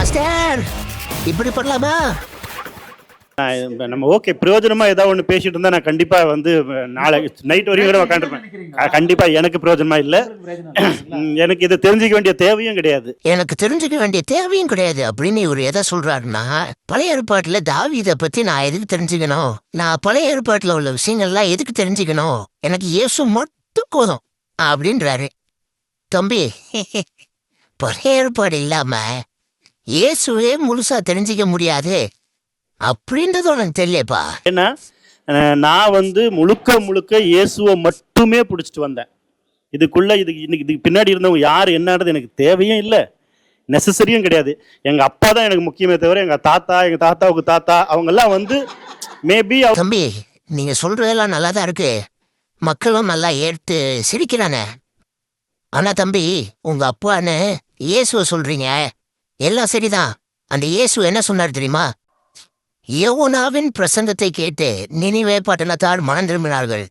Master இப்படி பண்ணலாமா? நம்ம ஓகே பிரயோஜனமா ஏதாவது ஒன்று பேசிட்டு இருந்தா நான் கண்டிப்பா வந்து நாளைக்கு நைட் வரையும் கூட உட்காந்துருப்பேன். கண்டிப்பா எனக்கு பிரயோஜனமா இல்லை. எனக்கு இதை தெரிஞ்சுக்க வேண்டிய தேவையும் கிடையாது. எனக்கு தெரிஞ்சுக்க வேண்டிய தேவையும் கிடையாது அப்படின்னு இவர் எதை சொல்றாருன்னா, பழைய ஏற்பாட்டுல தாவீதை பத்தி நான் எதுக்கு தெரிஞ்சுக்கணும்? நான் பழைய ஏற்பாட்டுல உள்ள விஷயங்கள்லாம் எதுக்கு தெரிஞ்சுக்கணும்? எனக்கு இயேசு மட்டும் போதும் அப்படின்றாரு. தம்பி, பழைய ஏற்பாடு இல்லாம இயேசுவே முழுசா தெரிஞ்சிக்க முடியாது அப்படின்றது உனக்கு தெரியப்பா. ஏன்னா நான் வந்து முழுக்க இயேசுவை மட்டுமே பிடிச்சிட்டு வந்தேன். இதுக்கு பின்னாடி இருந்தவங்க யார் என்னன்றது எனக்கு தேவையும் இல்லை, நெசசரியும் கிடையாது. எங்கள் அப்பா தான் எனக்கு முக்கியமே தவிர எங்கள் தாத்தாவுக்கு தாத்தா அவங்கெல்லாம் வந்து மேபி. தம்பி, நீங்கள் சொல்கிறதெல்லாம் நல்லா தான் இருக்கு, மக்களும் நல்லா ஏற்று சிரிக்கிறானே. ஆனால் தம்பி, உங்கள் அப்பான்னு இயேசுவை சொல்கிறீங்க, எல்லாம் சரிதான். அந்த இயேசு என்ன சொன்னார் தெரியுமா? யோனாவின் பிரசங்கத்தை கேட்டு நினிவே பட்டணத்தார் மனம் திரும்பினார்கள்.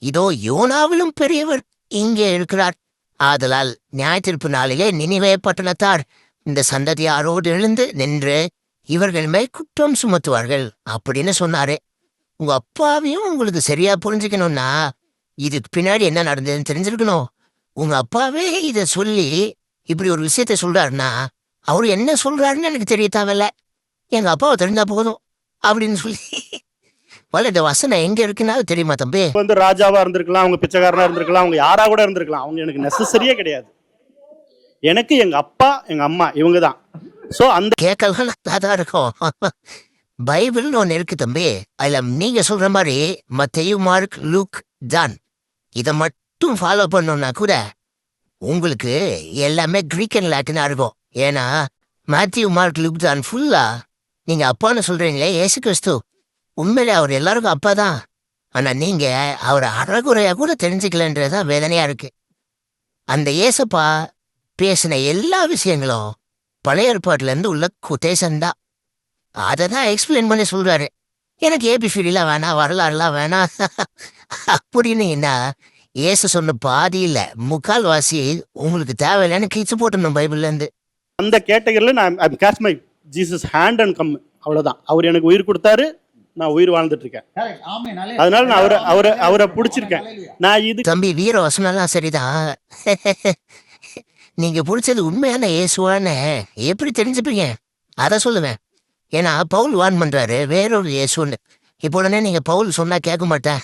இதோ யோனாவிலும் பெரியவர் இங்கே இருக்கிறார். ஆதலால் நியாயத்தீர்ப்பு நாளிலே நினிவே பட்டணத்தார் இந்த சந்ததியாரோடு எழுந்து நின்று இவர்கள் மேல் குற்றம் சுமத்துவார்கள் அப்படின்னு சொன்னாரு. உங்க அப்பாவையும் உங்களுக்கு சரியா புரிஞ்சுக்கணும்னா இதுக்கு பின்னாடி என்ன நடந்ததுன்னு தெரிஞ்சிருக்கணும். உங்க அப்பாவே இதை சொல்லி இப்படி ஒரு விஷயத்த சொல்றாருன்னா அவரு என்ன சொல்றாருன்னு எனக்கு தெரிய தேவையில்ல, எங்க அப்பாவை தெரிஞ்சா போதும் அப்படின்னு சொல்லி இந்த வசனம் எங்க இருக்குன்னா தெரியுமா தம்பி? வந்து ராஜாவா இருந்திருக்கலாம், அவங்க பிச்சைக்காரனா இருந்திருக்கலாம், அவங்க யாரா கூட இருந்திருக்கலாம், அவங்க எனக்கு நெசசரியே கிடையாது. எனக்கு எங்க அப்பா எங்க அம்மா இவங்க தான். ஸோ அந்த கேட்கலாம் நல்லா இருக்கும். பைபிள்னு ஒன்று இருக்கு தம்பி, அதில் நீங்க சொல்ற மாதிரி மத்தேயு, மார்க், லூக், ஜான் இதை மட்டும் ஃபாலோ பண்ணோம்னா கூட உங்களுக்கு எல்லாமே கிரீக் அண்ட் லாட்டினா இருக்கும். ஏன்னா மேத்யூ, மார்க், லூக், ஜான் ஃபுல்லா நீங்க அப்பான்னு சொல்றீங்களே இயேசு கிறிஸ்து, உண்மையிலே அவர் எல்லாருக்கும் அப்பா தான். ஆனா நீங்க அவரை அறகுறையா கூட தெரிஞ்சுக்கலன்றதுதான் வேதனையா இருக்கு. அந்த இயேசப்பா பேசின எல்லா விஷயங்களும் பழைய ஏற்பாட்டுல இருந்து உள்ள குட்டேசன் தான். அதை தான் எக்ஸ்பிளைன் பண்ணி சொல்றாரு. எனக்கு ஏபிசிடிலாம் வேணாம், வரலாறுலாம் வேணாம் அப்படின்னு. என்ன இயேசு சொன்ன பாதியில் முக்கால்வாசி உங்களுக்கு தேவையில்லைன்னு கிழிச்சு போட்டணும் பைபிள்ல இருந்து. அந்த கேட்டகரியில் நான் catch my Jesus hand and come, அவ்வளோதான். அவர் எனக்கு உயிர் கொடுத்தாரு, நான் உயிர் வாழ்ந்துட்டு இருக்கேன். அதனால நான் அவரை பிடிச்சிருக்கேன். நான் இது தம்பி வீர வசனம்லாம் சரிதான். நீங்க பிடிச்சது உண்மையான இயேசுவான எப்படி தெரிஞ்சுப்பீங்க? அதை சொல்லுவேன். ஏன்னா பவுல் வான் பண்றாரு வேறொரு இயேசுன்னு. இப்போ உடனே நீங்க பவுல் சொன்னா கேட்க மாட்டேன்,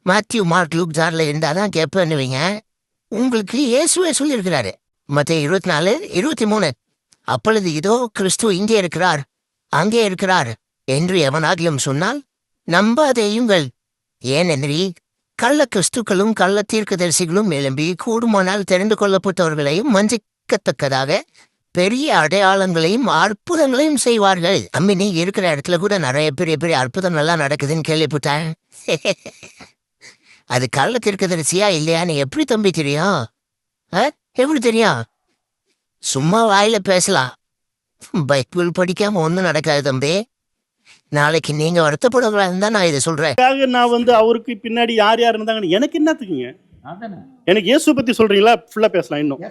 மேத்யூ, மார்க், லூக், ஜான்ல இருந்தாதான் கேட்பேன்னுவீங்க. உங்களுக்கு இயேசுவே சொல்லியிருக்கிறாரு மத்தேயு 24:23. அப்பொழுது இதோ கிறிஸ்து இங்கே இருக்கிறார், அங்கே இருக்கிறார் என்று எவனாகிலும் சொன்னால் நம்பாதேயுங்கள். ஏனென்றி கள்ள கிறிஸ்துக்களும் கள்ள தீர்க்கதரிசிகளும் எழும்பி கூடுமானால் தெரிந்து கொள்ளப்பட்டவர்களையும் வஞ்சிக்கத்தக்கதாக பெரிய அடையாளங்களையும் அற்புதங்களையும் செய்வார்கள். அம்மி, நீங்க இருக்கிற இடத்துல கூட நிறைய பெரிய பெரிய அற்புதங்கள்லாம் நடக்குதுன்னு கேள்விப்பட்டேன். அது கள்ள தீர்க்கதரிசியா இல்லையான்னு எப்படி தம்பி தெரியும்? எப்படி தெரியும்? சும்மா வாயில பேசலாம், பைபிள் படிக்காம ஒன்றும் நடக்காது தம்பி. நாளைக்கு நீங்க வருத்தப்படக்கூடாதுன்னு தான் நான் இதை சொல்றேன். நான் வந்து அவருக்கு பின்னாடி யார் யார் இருந்தாங்கன்னு எனக்கு என்னத்துக்குங்க? எனக்கு இயேசு பத்தி சொல்றீங்களா? ஃபுல்லா பேசலாம். இன்னும்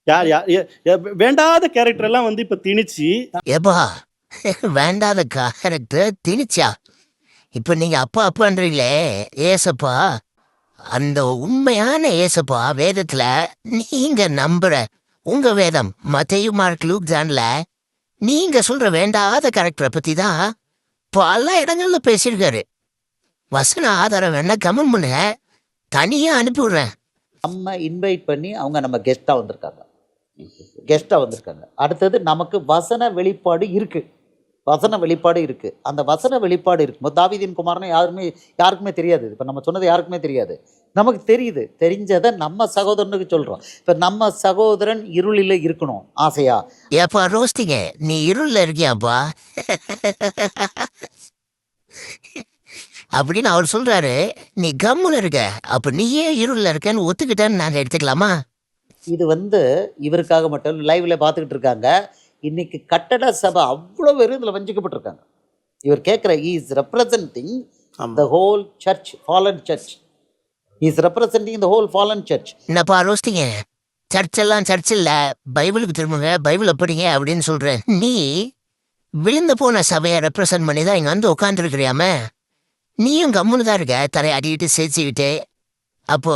யார் யார் வேண்டாத கேரக்டர் எல்லாம் வந்து இப்ப திணிச்சு. ஏப்பா, வேண்டாத கேரக்டர் திணிச்சா? இப்ப நீங்க அப்பா அப்பான்றீங்களே ஏசப்பா, அந்த உண்மையான ஏசப்பா வேதத்துல நீங்க நம்புற உங்க வேதம் மத்தேயு, மார்க், லூக், ஜான்ல நீங்க சொல்ற வேண்டாத கேரக்டரை பத்தி தான் பல இடங்கள்ல பேசியிருக்காரு. வசன ஆதாரம் வேணா கமெண்ட் பண்ணுங்க, தனியா அனுப்பி விடுறேன். நம்ம இன்வைட் பண்ணி அவங்க நம்ம கெஸ்டா வந்திருக்காங்க. அடுத்தது நமக்கு வசன வெளிப்பாடு இருக்கு. அந்த வசன வெளிப்பாடு இருக்கும்போது தாவீதின் குமாரனை யாருக்குமே தெரியாது. இப்போ நம்ம சொன்னது யாருக்குமே தெரியாது, நமக்கு தெரியுது. தெரிஞ்சதை நம்ம சகோதரனுக்கு சொல்றோம். இப்போ நம்ம சகோதரன் இருளில் இருக்கணும் ஆசையா? ஏப்பா ரோஸ்டிங்க, நீ இருளில் இருக்கியாப்பா அப்படின்னு அவர் சொல்றாரு. நீ கம்முன்னு இருக்க, அப்ப நீயே இருளில் இருக்கன்னு ஒத்துக்கிட்டேன்னு நாங்கள் எடுத்துக்கலாமா? இது இவருக்காக மட்டும் லைவ்ல பார்த்துக்கிட்டு இருக்காங்க. இன்னைக்கு கட்டட சபை அவ்வளோ பேர் இதில் வஞ்சிக்கப்பட்டிருக்காங்க. இவர் கேட்குற is representing the whole church, fallen church. Is representing the whole fallen church. என்னப்பா ரோஸ்டிங்க, சர்ச்செல்லாம் சர்ச்சில்ல, பைபிளுக்கு திரும்புங்க, பைபிளை படிங்க அப்படின்னு சொல்றேன். நீ விழுந்து போன சபையை ரெப்ரசன்ட் பண்ணி தான் இங்க வந்து உட்காந்துருக்கிறியாம, நீயும் கம்முன்னு தான் இருக்க, தலையாடிக்கிட்டு சிரிச்சுக்கிட்டு. அப்போ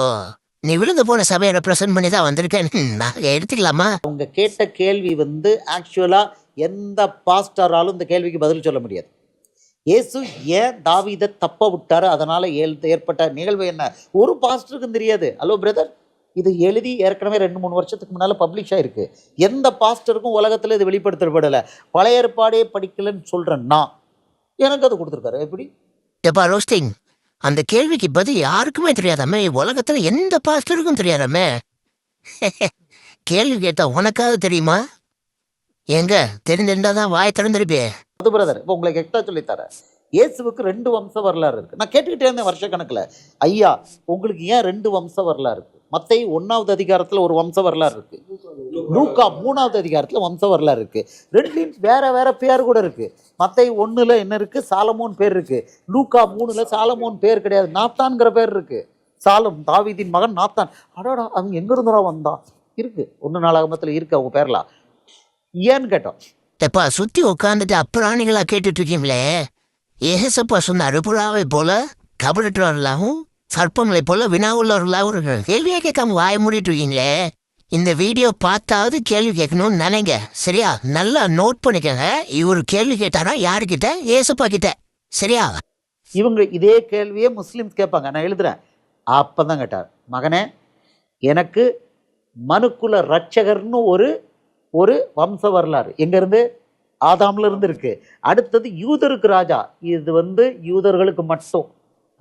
நீ விழுந்து போன சபையை ரெப்ரசன்ட் பண்ணி தான் வந்திருக்கேன், நான் எடுத்துக்கலாமா? அவங்க கேட்ட கேள்வி வந்து ஆக்சுவலா எந்த பாஸ்டராலும் இந்த கேள்விக்கு பதில் சொல்ல முடியாது. இயேசு ஏன் தாவீதை தப்ப விட்டாரு, அதனால ஏற்பட்ட நிகழ்வு என்ன, ஒரு பாஸ்டருக்கும் தெரியாது. ஹலோ பிரதர், இது எழுதி ஏற்கனவே 2-3 வருஷத்துக்கு முன்னால பப்ளிஷ் ஆயிருக்கு. எந்த பாஸ்டருக்கும் உலகத்துல இது வெளிப்படுத்தப்படலை. பழைய ஏற்பாடே படிக்கலன்னு சொல்றேன்னா எனக்கு அது கொடுத்துருக்காரு. எப்படி எப்பா ரோஸ்டிங், அந்த கேள்விக்கு பதில் யாருக்குமே தெரியாதாமே, உலகத்துல எந்த பாஸ்டருக்கும் தெரியாதாமே. கேள்வி கேட்டா உனக்காவது தெரியுமா? எங்க தெரிஞ்சிருந்தாதான் வாய் திறந்திருப்பே. அது பிரதர், இப்போ உங்களுக்கு எக்ஸ்ட்ரா சொல்லித்தரேன். இயேசுவுக்கு 2 வம்ச வரலாறு இருக்கு. நான் கேட்டுக்கிட்டே இருந்தேன் வருஷ கணக்கில், ஐயா உங்களுக்கு ஏன் 2 வம்ச வரலாறு இருக்கு? மத்தேயு 1வது அதிகாரத்தில் ஒரு வம்ச வரலாறு இருக்கு, லூக்கா 3வது அதிகாரத்தில் வம்ச வரலாறு இருக்கு. ரெண்டுலையும் வேற வேற பேர் கூட இருக்கு. மத்தேயு 1ல் என்ன இருக்கு, சாலமோன் பேர் இருக்கு. லூக்கா 3ல் சாலமோன் பேர் கிடையாது, நாத்தான்கிற பேர் இருக்கு. தாவீதின் மகன் நாத்தான். அடாடா, அவங்க எங்க இருந்தோம் வந்தான் இருக்கு, 1 நாளாகமத்தில் இருக்கு அவங்க பேர்லாம். ஏன்னு கேட்டோம். எப்பா சுத்தி உட்காந்துட்டு அப்புறாணிகளா கேட்டுட்டு இருக்கீங்களே, ஏசப்பா சொன்னாரு, புறாவை போல கபடற்றவர்களாகவும் சர்ப்பங்களை போல வினாவுள்ளவர்களாகவும் கேள்வியா கேட்காம வாய மூடிட்டு இருக்கீங்களே. இந்த வீடியோ பார்த்தாவது கேள்வி கேட்கணும்னு நினைங்க, சரியா? நல்லா நோட் பண்ணிக்கங்க. இவர் கேள்வி கேட்டாரா யாருக்கிட்ட? ஏசப்பா கிட்ட, சரியா? இவங்க இதே கேள்வியே முஸ்லிம்ஸ் கேட்பாங்க, நான் எழுதுறேன். அப்பதான் கேட்டார், மகனே எனக்கு மனுக்குல ரட்சகர்னு ஒரு வம்ச வரலாறு எங்க இருந்து, ஆதாம்ல இருந்து இருக்கு. அடுத்தது யூதருக்கு ராஜா, இது வந்து யூதர்களுக்கு மட்டும்,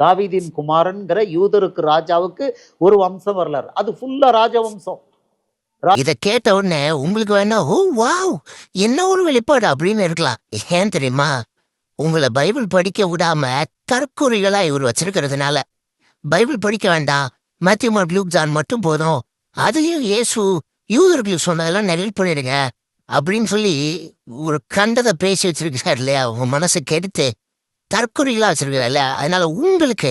தாவீதின் குமாரன்கிற யூதருக்கு ராஜாவுக்கு ஒரு வம்சம் வரலாறு, அது ஃபுல்லா ராஜவம்சம். இத கேட்ட உடனே உங்களுக்கு வேணா ஓ வாவ் என்ன ஒரு வெளிப்பாடு அப்படின்னு இருக்கலாம். ஏன் தெரியுமா? உங்களை பைபிள் படிக்க விடாம தற்கொலைகளா இவர் வச்சிருக்கிறதுனால. பைபிள் படிக்க வேண்டாம், மேத்யூ மார்க் லூக் ஜான் மட்டும் போதும், அதையும் இயேசு யூதர்களுக்கு சொன்னதெல்லாம் நெல் பண்ணிடுங்க அப்படின்னு சொல்லி ஒரு கண்டதை பேசி வச்சிருக்காரு இல்லையா? உங்க மனசை கெடுத்து தற்கொலைகளா வச்சிருக்காரு இல்லையா? அதனால உங்களுக்கு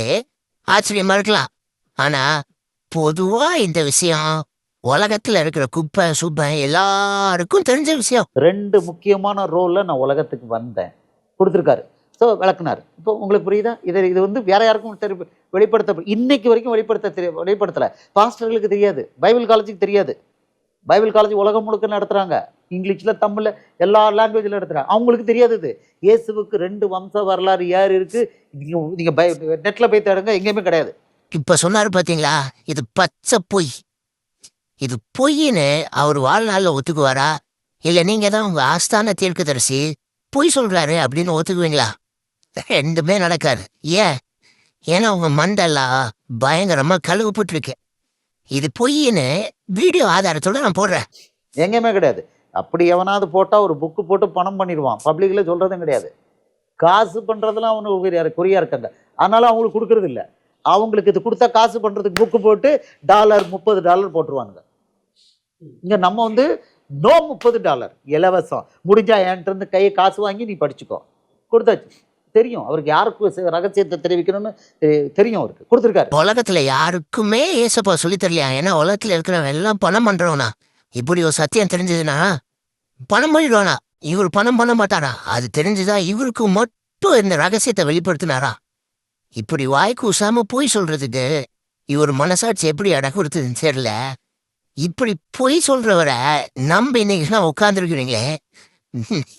ஆச்சரியமா இருக்கலாம். ஆனா பொதுவா இந்த விஷயம் உலகத்துல இருக்கிற குப்பை சுப்பை எல்லாருக்கும் தெரிஞ்ச விஷயம். 2 முக்கியமான ரோல்ல நான் உலகத்துக்கு வந்தேன் கொடுத்துருக்காரு. ஸோ விளக்குனார். இப்போ உங்களுக்கு புரியுதா? இது வந்து வேற யாருக்கும் வெளிப்படுத்த இன்னைக்கு வரைக்கும் வெளிப்படுத்தலை. பாஸ்டர்களுக்கு தெரியாது, பைபிள் காலேஜுக்கு தெரியாது. பைபிள் காலேஜ் உலகம் முழுக்க நடத்துறாங்க, இங்கிலீஷ்ல தமிழ்ல எல்லா லாங்குவேஜ்ல நடத்துறாங்க, அவங்களுக்கு தெரியாது. இது இயேசுவுக்கு 2 வம்ச வரலாறு யார் இருக்கு, நீங்க நெட்ல போய் தேடுங்க, எங்கேயுமே கிடையாது. இப்ப சொன்னாரு பாத்தீங்களா, இது பச்சை பொய். இது பொய்ன்னு அவர் வாழ்நாள்ல ஒத்துக்குவாரா? இல்ல நீங்க தான் உங்க ஆஸ்தான தீர்க்கதரிசி பொய் சொல்றாரு அப்படின்னு ஒத்துக்குவீங்களா? 2மே நடக்காது. ஏன்னா உங்க மண்டெல்லாம் பயங்கரமா கழுவுப்பட்டு இருக்கு. இது பொய்ன்னு வீடியோ ஆதாரத்தோட நான் போடுறேன். எங்கேயுமே கிடையாது. அப்படி எவனாவது போட்டா ஒரு புக்கு போட்டு பணம் பண்ணிடுவான், பப்ளிக்ல சொல்றதும் கிடையாது. காசு பண்றதுலாம் அவனுக்கு குறியா இருக்காங்க, அதனால அவங்களுக்கு கொடுக்கறது இல்லை. அவங்களுக்கு இது கொடுத்தா காசு பண்றதுக்கு புக்கு போட்டு $30 போட்டுருவானுங்க. இங்க நம்ம வந்து நோ $30 இலவசம், முடிஞ்சா என்கிட்ட இருந்து கையை காசு வாங்கி நீ படிச்சுக்கோ, கொடுத்தாச்சு. தெரியும் அவருக்கு யாருக்கு ரகசியத்தை தெரிவிக்கணும்னு தெரியும், அவருக்கு கொடுத்துருக்காரு. உலகத்துல யாருக்குமே ஏசப்பா சொல்லி தெரியலையா? ஏன்னா உலகத்துல இருக்கிறவன் எல்லாம் பணம் பண்றவனா. இப்படி ஒரு சத்தியம் தெரிஞ்சதுன்னா பணம் பண்ணிடுவானா? இவர் பணம் பண்ண மாட்டாரா? அது தெரிஞ்சுதான் இவருக்கு மட்டும் இந்த ரகசியத்தை வெளிப்படுத்தினாரா? இப்படி வாய்க்கு உசாம போய் சொல்றதுக்கு இவர் மனசாட்சி எப்படி அடக்க கொடுத்ததுன்னு தெரியல. இப்படி பொய் சொல்றவரை நம்ப இன்னைக்கு உட்கார்ந்துருக்கிறீங்களே,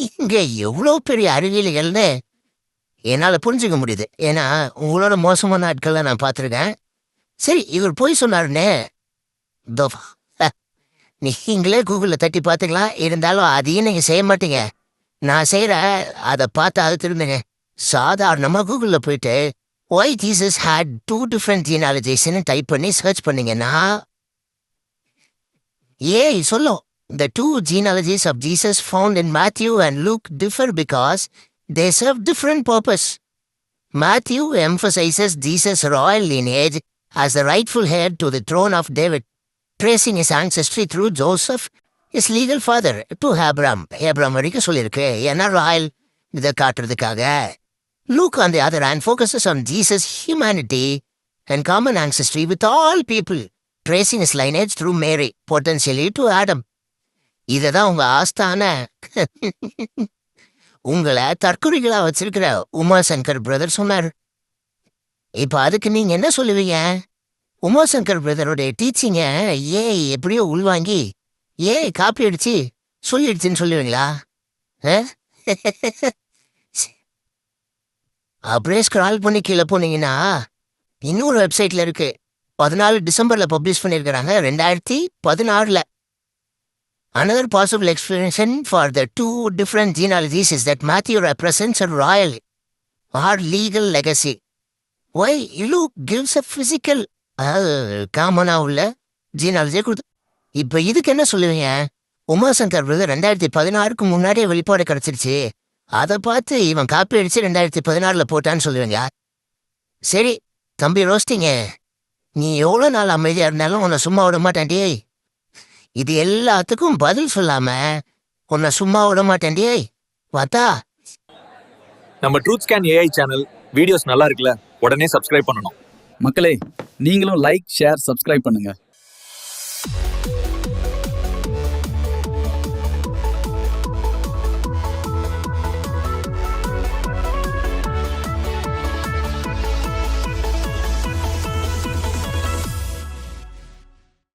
இங்க எவ்வளவு பெரிய அறிவியல்கள்னு என்னால புரிஞ்சுக்க முடியுது. ஏன்னா உங்களோட மோசமான ஆட்கள்லாம் நான் பார்த்துருக்கேன். சரி, இவர் பொய் சொன்னாருன்னு நீங்களே கூகுள்ல தட்டி பார்த்துக்கலாம். இருந்தாலும் அதையும் நீங்க செய்ய மாட்டீங்க. நான் செய்யற அதை பார்த்து அது திரும்புங்க. சாதாரணமா கூகுள்ல போயிட்டு why Jesus had 2 different genealogies type பண்ணி சர்ச் பண்ணீங்கன்னா சொல்லும், the 2 genealogies of Jesus found in Matthew and Luke differ because they serve different purpose. Matthew emphasizes Jesus' royal lineage as the rightful heir to the throne of David, tracing his ancestry through Joseph, his legal father, to Abraham. Abraham வரைக்கும் சொல்லியிருக்கு, ஏன்னா Royal இதை காட்டுறதுக்காக. Luke, on the other hand, focuses on Jesus' humanity and common ancestry with all people, tracing his lineage through Mary, potentially to Adam. இதுதான் உங்க ஆஸ்தான உங்களை தற்குறிகளா வச்சிருக்கிற உமாசங்கர் பிரதர் சொன்னார். இப்ப அதுக்கு நீங்க என்ன சொல்லுவீங்க? உமாசங்கர் பிரதருடைய டீச்சிங்க எப்படியோ உள்வாங்கி காப்பி அடிச்சு சொல்லிடுச்சுன்னு சொல்லுவீங்களா? அப்படியே ஸ்க்ரால் பண்ணி கீழே போனீங்கன்னா இன்னொரு வெப்சைட்ல இருக்கு. 14 டிசம்பர்ல பப்ளிஷ் பண்ணியிருக்கிறாங்க 2016. Another possible explanation for the two different genealogies is that Matthew represents a royal or legal legacy, while Luke gives a physical காமனா உள்ள ஜீனாலஜியை கொடுத்து. இப்ப இதுக்கு என்ன சொல்லுவீங்க? உமாசங்கர் பிரதர் 2016க்கு முன்னாடியே வெளிப்பாடு கிடைச்சிருச்சு, அதை பார்த்து இவன் காப்பி அடிச்சு 2016ல போட்டான்னு சொல்லுவீங்க. சரி தம்பி ரோஸ்டிங்க, நீ எவ்வளோ நாள் அமைதியா இருந்தாலும் உன்னை சும்மா விட மாட்டேன்டியே. இது எல்லாத்துக்கும் பதில் சொல்லாம உன்னை சும்மா விட மாட்டேன்டியே. பார்த்தா நம்ம truth scan AI channel videos நல்லா இருக்குல்ல, உடனே சப்ஸ்கிரைப் பண்ணணும். மக்களே, நீங்களும் லைக், ஷேர், சப்ஸ்கிரைப் பண்ணுங்க.